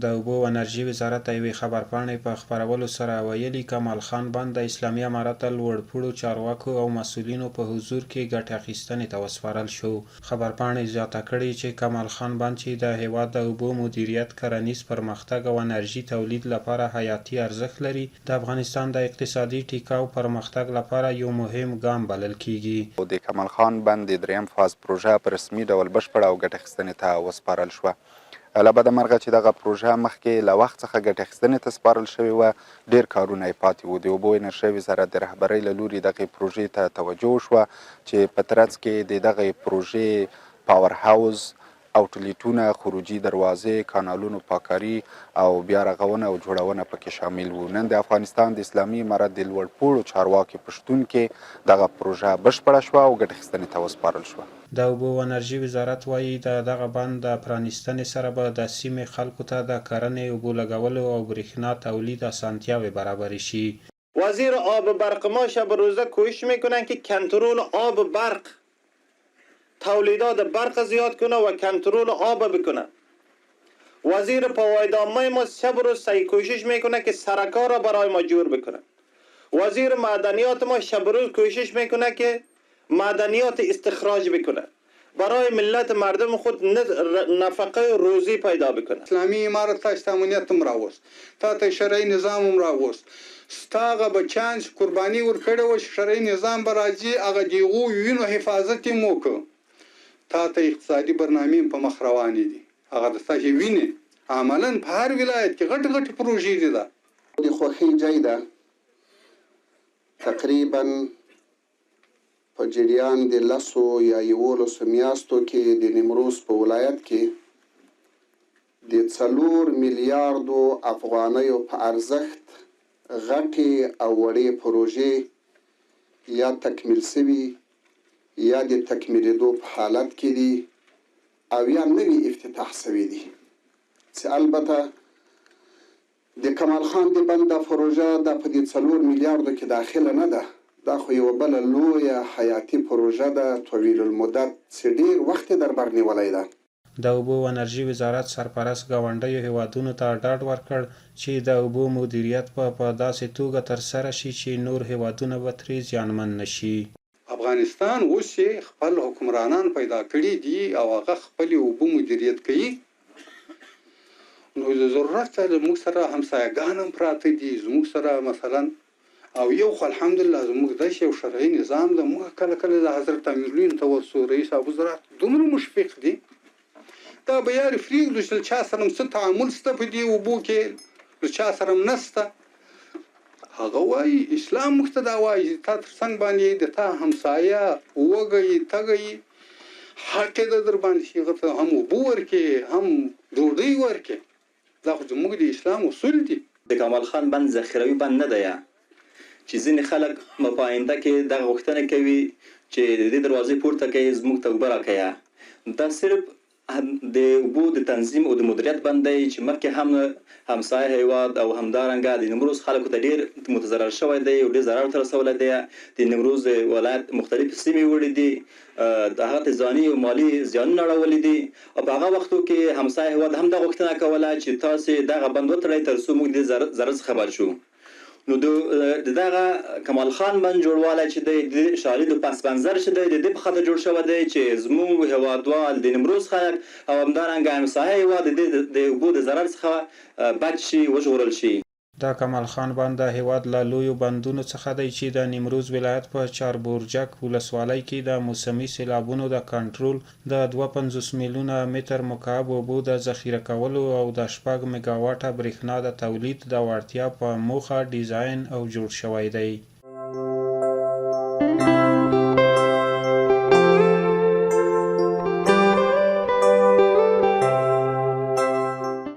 د اوبو او انرژي وزارت د یوې خبرپاڼې په خپرولو سره ویلي کمال خان بند د اسلامي امارت لوړپوړو چارواکو او مسؤلینو په حضور کې ګټې اخیستنې ته وسپارل شو. خبرپاڼې زیاته کړې چې کمال خان بند چې د هیواد د اوبو مدیریت، کرنیز پرمختګ او انرژي تولید لپاره حیاتي ارزښت لري، د افغانستان د اقتصادي ټیکاو پرمختګ لپاره یو مهم ګام بلل کیږي. د کمال خان بند د دریم فاز پروژه په رسمي ډول بشپړه او ګټې اخیستنې ته وسپارل شوه. له بده مرغه چې دغه پروژه مخکې له وخت څخه ګټې اخیستنې ته سپارل شوې وه، ډېر کارونه یې پاتې وو. د اوبو انرژۍ وزارت د رهبرۍ له لوري دغې پروژې ته توجه وشوه چې په ترڅ کې د دغې پروژې پاور هاوس، اوټلیټونه، خروجي دروازې، کانالونو پاککاري او بیا رغونه او جوړونه پکې شامل وو. نن د افغانستان د اسلامي امارت د لوړپوړو چارواکي په شتون کې دغه پروژه بشپړه شوه او ګټې اخیستنې ته وسپارل شوه. د اوبو او انرژي وزارت وایي د دغه بند د پرانیستنې سره به د سیمې خلکو ته د کرنې، اوبو لګولو او برېښنا تولید اسانتیاوې برابرې شي. وزیر آب برق ما شب روزه کوشش میکنن که کنترل آب برق، تولیدات برق زیاد کنه و کنترل آب بکنه. وزیر پایدامه ما شب روز سعی کوشش میکنه که سرکار را برای ما جور بکنه. وزیر معدنیات ما شب روز کوشش میکنه که معدنیات استخراج بکنه، برای ملت مردم خود نفقه روزی پیدا بکنه. اسلامی امارت تا استامنیت راوست، تا شرعی نظام راوست، ستاغه به چانس قربانی ورکړه و شرعي نظام به راځي، هغه دیغو وینو حفاظت یې مو که تا ته اقتصادي برنامې په مخ روانې دي، هغه د ستاسې وینې عملا په هر ولایت کې غټ غټ پروژې دي. ده د خوښۍ ځای ده. تقریبا په جریان د 10 یا 11 میاشتو کې د نیمروز په ولایت کې د 4 میلیارډو افغانیو په ارزښت غټې او وړې پروژې یا تکمیل شوي یا د تکمیلېدو په حالت کې دي او یا نوي افتتاح شوي دي، چې البته د کمال خان د بند دا پروژه دا په دې 4 میلیارډو کې داخله نه ده. دا خو یوه بله لویه حیاتي پروژه ده، طویل المدت چې ډېر وخت یې در بر نیولی ده. د اوبو او انرژي وزارت سرپرست ګاونډیو هیوادونو ته ډاډ ورکړ چې د اوبو مدیریت په داسې توګه ترسره شي چې نور هیوادونه به ترې زیانمن نه شي. افغانستان اوس یې خپل حکمرانان پیدا کړي دي او هغه خپل اوبو مدیریت کوي، نو د ضرورت سره موږ سره همسایګان هم پراته دي. زموږ سره مثلا او یو خو الحمدلله زموږ داسې یو شرعي نظام ده. موږ کله کله د حضرت امیرالمؤمنین ته ورسو، رئیس ابو زرعت دومره مشفق دي، دا به یارې پرېږدو چې له چا سره هم څه تعامل شته په دې اوبو کې، له چا سره هم نشته. هغه وایي اسلام موږ ته دا وایي چې تا تر څنګ باندې د تا همسایه وږی تږی حق یې ده در باندې چې هغه ته هم اوبه ورکړې هم ډوډۍ ورکړې. دا خو زموږ د اسلام اصول دي. د کمال خان بند ذخیروي بند نه دی چې ځینې خلک په آینده کې دغه غوښتنه کوي چې د دې دروازې پورته کوي زموږ ته اوبه راکوي. دا صرف د اوبو د تنظیم او د مدیریت بند دی چې مخکې هم همسایه هیواد او همدارنګه د نیمروز خلکو ته ډېر متضرر شوی دی او ډېر ضرر ورته رسولی دی. د نیمروز ولایت مختلفې سیمې وړي دي، د هغه ته ځاني او مالي زیانونه اړولي دي او په هغه وختو کې همسایه هیواد هم دا غوښتنه کوله چې تاسې دغه بند وتړئ تر څو موږ د ضرر څخه خبر شو. نو د دغه کمال خان بند جوړوالی چې دی د شالیدو پس منظر چې دی د دې په خاطر جوړ شوی دی چې زموږ هیوادوال د نیمروز خلک او همدارنګه همسایه هیواد د اوبو د ضرر څخه بچ شي، وژغورل شي. د کمال خان بند د هیواد له لویو بندونو څخه دی چې د نیمروز ولایت په چاربورجک ولسوالۍ کې د موسمي سیلابونو د کنټرول د 52 میلیونه متر مکعب اوبو د ذخیره کولو او د 6 میګاواټه برېښنا د تولید د وړتیا په موخه ډیزاین او جوړ شوی دی.